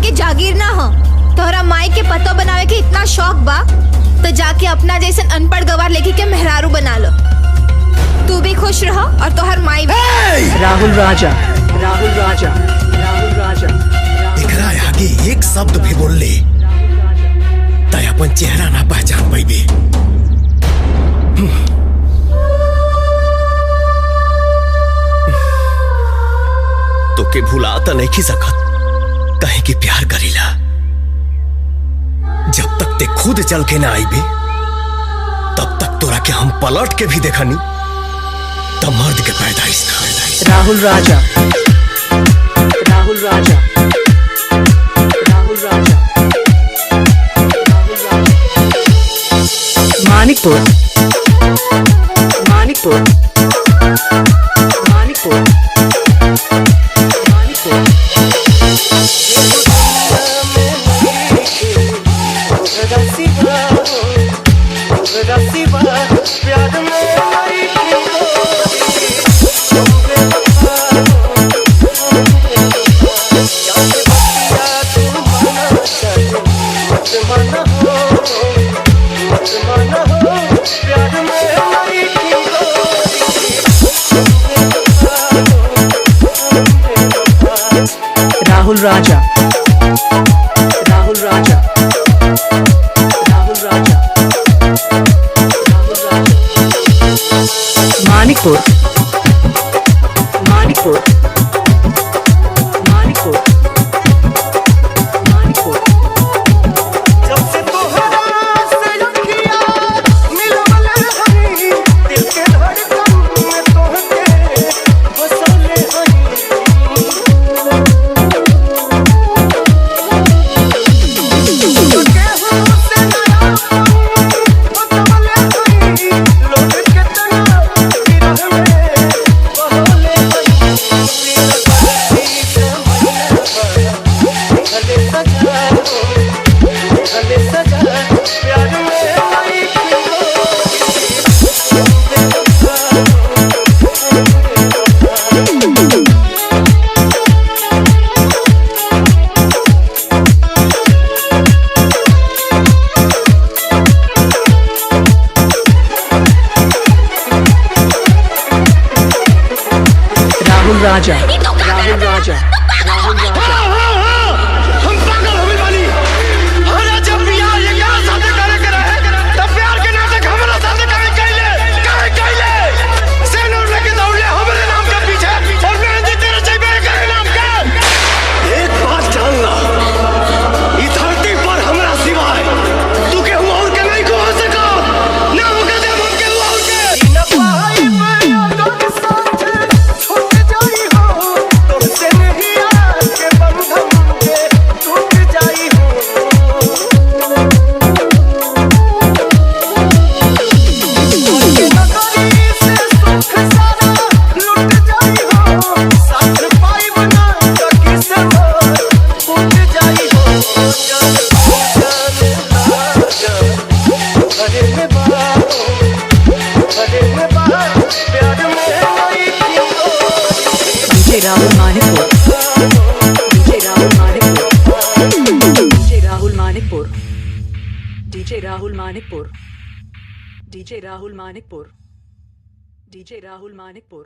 बाप के जागीर ना हो। तोहरा माई के पतो बनावे के इतना शौक बा तो जाके अपना जैसे अनपढ़ गवार लेके के मेहरारू बना लो। तू भी खुश रहो और तोहर माई भी। राहुल राजा, राहुल राजा, राहुल राजा। एकरा आगे एक शब्द भी बोल ले तय अपन चेहरा ना पहचान पाइबे। तो के भुला तो नहीं की सकत कहे कि प्यार करीला। जब तक ते खुद चल के ना आईबे तब तक तोरा के हम पलट के भी देखनी तब मर्द के पैदाइश ना। राहुल राजा, राहुल राजा, राहुल राजा, राहुल राजा। मानिकपुर, मानिकपुर, मानिकपुर, मानिकपुर। राहुल राजा, राहुल राजा, राहुल राजा, राहुल राजा। मानिकपुर, मानिकपुर, मानिकपुर, मानिकपुर। राहुल राजा, राहुल राजा, राहुल राजा। हम पागल हो गइल बानी। अरे जब बियाह ये क्या साथे करे तब प्यार के नाटक हमरा साथे काहे कइले सेनूर लेके दौड़ले हमरे नाम के पीछे और मेहंदी तेरे जेबे करे नाम के। एक बात जानना ई धरती पर हमरा सिवाय तू के और के नहीं को हो सको ना होके दे हम के और के ना पाई मैं तो साथ छूट जाई हो तुमसे नहीं आके बंधन के टूट जाई हो। के नगरी से सुख सारा लुट जाई हो साथ पाई बना तो किसे फूट जाई हो। अरे में बात प्यार में आई थी DJ Rahul Manikpur, DJ Rahul Manikpur, DJ Rahul Manikpur, DJ Rahul Manikpur, DJ Rahul Manikpur, DJ Rahul Manikpur.